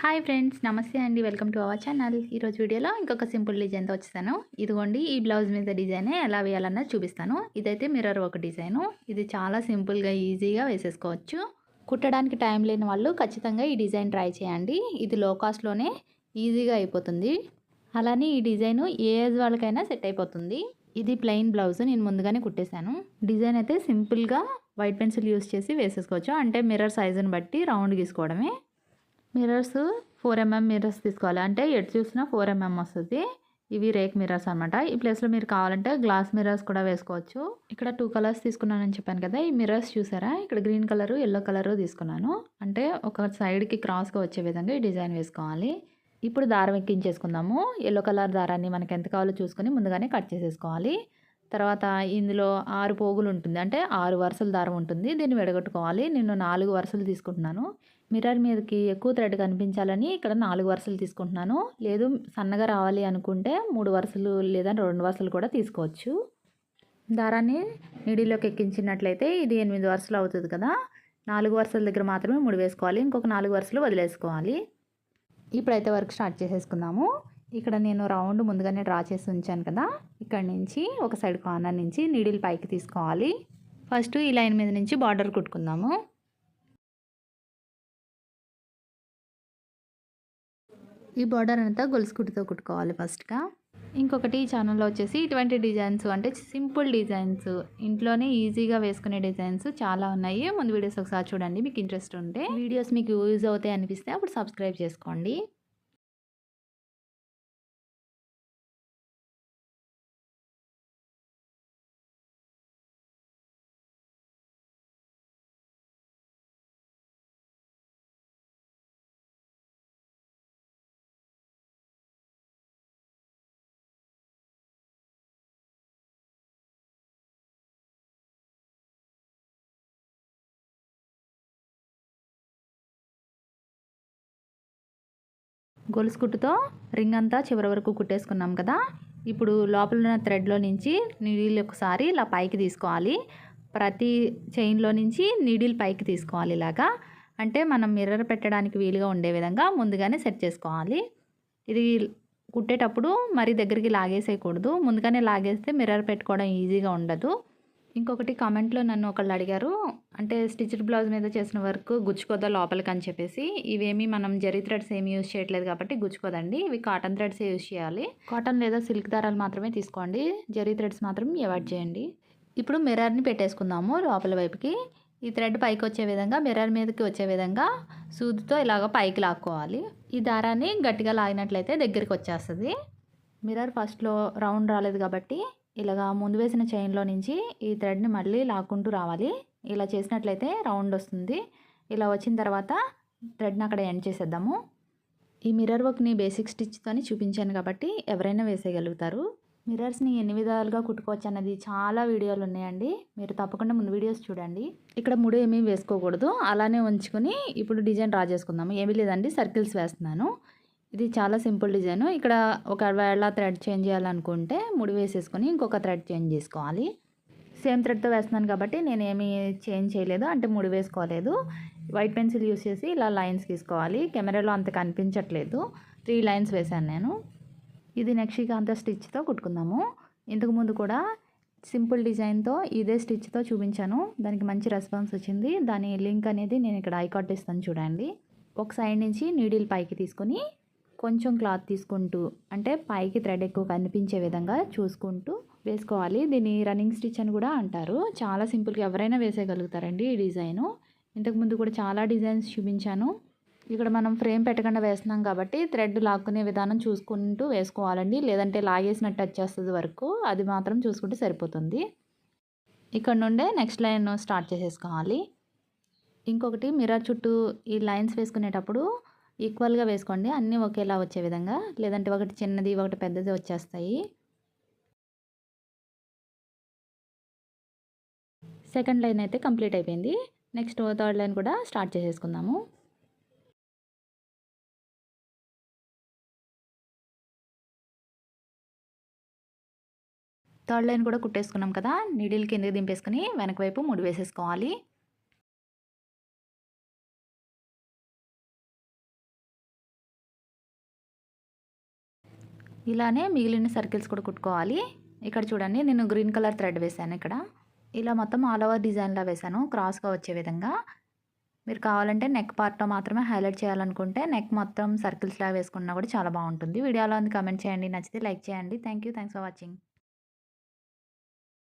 Hi friends, నమస్తే అండి. Welcome to our channel. ఈరోజు వీడియోలో ఇంకొక సింపుల్ డిజైన్తో వచ్చేసాను. ఇదిగోండి, ఈ బ్లౌజ్ మీద డిజైన్ ఎలా వేయాలన్నది చూపిస్తాను. ఇదైతే మిర్రర్ వర్క్ డిజైను. ఇది చాలా సింపుల్గా ఈజీగా వేసేసుకోవచ్చు. కుట్టడానికి టైం లేని వాళ్ళు ఖచ్చితంగా ఈ డిజైన్ ట్రై చేయండి. ఇది లో కాస్ట్లోనే ఈజీగా అయిపోతుంది. అలానే ఈ డిజైన్ ఏ ఏజ్ వాళ్ళకైనా సెట్ అయిపోతుంది. ఇది ప్లెయిన్ బ్లౌజ్ నేను ముందుగానే కుట్టేశాను. డిజైన్ అయితే సింపుల్గా వైట్ పెన్సిల్ యూస్ చేసి వేసేసుకోవచ్చు. అంటే మిర్రర్ సైజుని బట్టి రౌండ్ గీసుకోవడమే. మిర్రర్స్ 4mm మిర్రర్స్ తీసుకోవాలి. అంటే ఎటు చూసినా 4mm వస్తుంది. ఇవి రేక్ మిర్రర్స్ అనమాట. ఈ ప్లేస్లో మీరు కావాలంటే గ్లాస్ మిర్రర్స్ కూడా వేసుకోవచ్చు. ఇక్కడ 2 కలర్స్ తీసుకున్నానని చెప్పాను కదా. ఈ మిర్రర్స్ చూసారా, ఇక్కడ గ్రీన్ కలరు, ఎల్లో కలరు తీసుకున్నాను. అంటే ఒక సైడ్కి క్రాస్గా వచ్చే విధంగా ఈ డిజైన్ వేసుకోవాలి. ఇప్పుడు దారం ఎక్కించేసుకుందాము. ఎల్లో కలర్ దారాన్ని మనకి ఎంత కావాలో చూసుకొని ముందుగానే కట్ చేసేసుకోవాలి. తర్వాత ఇందులో 6 పోగులు ఉంటుంది. అంటే 6 వరుసల దారం ఉంటుంది. దీన్ని విడగొట్టుకోవాలి. నేను 4 వరుసలు తీసుకుంటున్నాను. మిర్రర్ మీదకి ఎక్కువ థ్రెడ్ కనిపించాలని ఇక్కడ 4 వరుసలు తీసుకుంటున్నాను. లేదు సన్నగా రావాలి అనుకుంటే 3 వరుసలు లేదా 2 వరుసలు కూడా తీసుకోవచ్చు. దారాన్ని నీడిలోకి ఎక్కించినట్లయితే ఇది 8 వరుసలు అవుతుంది కదా. 4 వరుసల దగ్గర మాత్రమే 3 వేసుకోవాలి. ఇంకొక 4 వరుసలు వదిలేసుకోవాలి. ఇప్పుడైతే వర్క్ స్టార్ట్ చేసేసుకుందాము. ఇక్కడ నేను రౌండ్ ముందుగానే డ్రా చేసి ఉంచాను కదా. ఇక్కడ నుంచి ఒక సైడ్ కార్నర్ నుంచి నీడిల్ పైకి తీసుకోవాలి. ఫస్ట్ ఈ లైన్ మీద నుంచి బార్డర్ కుట్టుకుందాము. ఈ బార్డర్ అంతా గొలుసు కుట్టుతో కుట్టుకోవాలి ఫస్ట్గా. ఇంకొకటి ఈ ఛానల్లో వచ్చేసి ఇటువంటి డిజైన్స్, అంటే సింపుల్ డిజైన్స్, ఇంట్లోనే ఈజీగా వేసుకునే డిజైన్స్ చాలా ఉన్నాయి. ముందు వీడియోస్ ఒకసారి చూడండి, మీకు ఇంట్రెస్ట్ ఉంటే. వీడియోస్ మీకు యూజ్ అవుతాయి అనిపిస్తే అప్పుడు సబ్స్క్రైబ్ చేసుకోండి. గొలుసు కుట్టుతో రింగ్ అంతా చివరి వరకు కుట్టేసుకున్నాం కదా. ఇప్పుడు లోపల ఉన్న థ్రెడ్లో నుంచి నీడిల్ ఒకసారి ఇలా పైకి తీసుకోవాలి. ప్రతి చైన్లో నుంచి నీడిల్ పైకి తీసుకోవాలి. ఇలాగా అంటే మనం మిర్రర్ పెట్టడానికి వీలుగా ఉండే విధంగా ముందుగానే సెట్ చేసుకోవాలి. ఇది కుట్టేటప్పుడు మరి దగ్గరికి లాగేసేయకూడదు. ముందుగానే లాగేస్తే మిర్రర్ పెట్టుకోవడం ఈజీగా ఉండదు. ఇంకొకటి కామెంట్లో నన్ను ఒకళ్ళు అడిగారు, అంటే స్టిచ్డ్ బ్లౌజ్ మీద చేసిన వర్క్ గుచ్చుకోదా లోపలికి అని చెప్పేసి. ఇవేమీ మనం జరీ థ్రెడ్స్ ఏమీ యూజ్ చేయట్లేదు కాబట్టి గుచ్చుకోదండి. ఇవి కాటన్ థ్రెడ్స్ యూజ్ చేయాలి. కాటన్ లేదా సిల్క్ దారాలు మాత్రమే తీసుకోండి. జరీ థ్రెడ్స్ మాత్రం అవాయిడ్ చేయండి. ఇప్పుడు మిర్రర్ని పెట్టేసుకుందాము లోపల వైపుకి. ఈ థ్రెడ్ పైకి వచ్చే విధంగా, మిర్రర్ మీదకి వచ్చే విధంగా సూదితో ఇలాగ పైకి లాక్కోవాలి. ఈ దారాన్ని గట్టిగా లాగినట్లయితే దగ్గరికి వచ్చేస్తుంది. మిర్రర్ ఫస్ట్లో రౌండ్ రాలేదు కాబట్టి ఇలాగా ముందు వేసిన చైన్లో నుంచి ఈ థ్రెడ్ని మళ్ళీ లాక్కుంటూ రావాలి. ఇలా చేసినట్లయితే రౌండ్ వస్తుంది. ఇలా వచ్చిన తర్వాత థ్రెడ్ని అక్కడ ఎండ్ చేసేద్దాము. ఈ మిర్రర్ వర్క్ని బేసిక్ స్టిచ్తోని చూపించాను కాబట్టి ఎవరైనా వేసేయగలుగుతారు. మిర్రర్స్ని ఎన్ని విధాలుగా కుట్టుకోవచ్చు అన్నది చాలా వీడియోలు ఉన్నాయండి. మీరు తప్పకుండా ముందు వీడియోస్ చూడండి. ఇక్కడ ముడి ఏమీ వేసుకోకూడదు, అలానే ఉంచుకొని ఇప్పుడు డిజైన్ డ్రా చేసుకుందాము. ఏమీ లేదండి, సర్కిల్స్ వేస్తున్నాను. ఇది చాలా సింపుల్ డిజైన్. ఇక్కడ ఒకవేళ థ్రెడ్ చేంజ్ చేయాలనుకుంటే ముడి వేసేసుకొని ఇంకొక థ్రెడ్ చేంజ్ చేసుకోవాలి. సేమ్ థ్రెడ్తో వేస్తున్నాను కాబట్టి నేనేమీ చేంజ్ చేయలేదు, అంటే ముడి వేసుకోలేదు. వైట్ పెన్సిల్ యూస్ చేసి ఇలా లైన్స్ గీసుకోవాలి. కెమెరాలో అంత కనిపించట్లేదు, 3 లైన్స్ వేశాను నేను. ఇది నెక్స్ట్ అంత స్టిచ్తో కుట్టుకుందాము. ఇంతకుముందు కూడా సింపుల్ డిజైన్తో ఇదే స్టిచ్తో చూపించాను. దానికి మంచి రెస్పాన్స్ వచ్చింది. దాని లింక్ అనేది నేను ఇక్కడ ఐకార్డ్ ఇస్తాను చూడండి. ఒక సైడ్ నుంచి నీడిల్ పైకి తీసుకొని కొంచెం క్లాత్ తీసుకుంటూ, అంటే పైకి థ్రెడ్ ఎక్కువ కనిపించే విధంగా చూసుకుంటూ వేసుకోవాలి. దీన్ని రన్నింగ్ స్టిచ్ అని కూడా అంటారు. చాలా సింపుల్గా ఎవరైనా వేసేయగలుగుతారండి ఈ డిజైను. ఇంతకుముందు కూడా చాలా డిజైన్స్ చూపించాను. ఇక్కడ మనం ఫ్రేమ్ పెట్టకుండా వేస్తున్నాం కాబట్టి థ్రెడ్ లాక్కునే విధానం చూసుకుంటూ వేసుకోవాలండి. లేదంటే లాగేసినట్టు వచ్చేస్తుంది వరకు, అది మాత్రం చూసుకుంటే సరిపోతుంది. ఇక్కడ నుండే నెక్స్ట్ లైన్ స్టార్ట్ చేసేసుకోవాలి. ఇంకొకటి, మిర్రర్ చుట్టూ ఈ లైన్స్ వేసుకునేటప్పుడు ఈక్వల్గా వేసుకోండి, అన్నీ ఒకేలా వచ్చే విధంగా. లేదంటే ఒకటి చిన్నది ఒకటి పెద్దది వచ్చేస్తాయి. సెకండ్ లైన్ అయితే కంప్లీట్ అయిపోయింది. నెక్స్ట్ థర్డ్ లైన్ కూడా స్టార్ట్ చేసేసుకుందాము. థర్డ్ లైన్ కూడా కుట్టేసుకున్నాం కదా. నీడిల్ కిందకి దింపేసుకుని వెనక వైపు ముడి వేసేసుకోవాలి. ఇలానే మిగిలిన సర్కిల్స్ కూడా కుట్టుకోవాలి. ఇక్కడ చూడండి నేను గ్రీన్ కలర్ థ్రెడ్ వేసాను ఇక్కడ. ఇలా మొత్తం ఆల్ ఓవర్ డిజైన్‌లా వేసాను క్రాస్‌గా వచ్చే విధంగా. మీరు కావాలంటే నెక్ పార్ట్‌లో మాత్రమే హైలైట్ చేయాలనుకుంటే నెక్ మొత్తం సర్కిల్స్‌లా వేసుకున్నా కూడా చాలా బాగుంటుంది. వీడియో ఎలా ఉంది కామెంట్ చేయండి. నచ్చితే లైక్ చేయండి. Thanks for watching.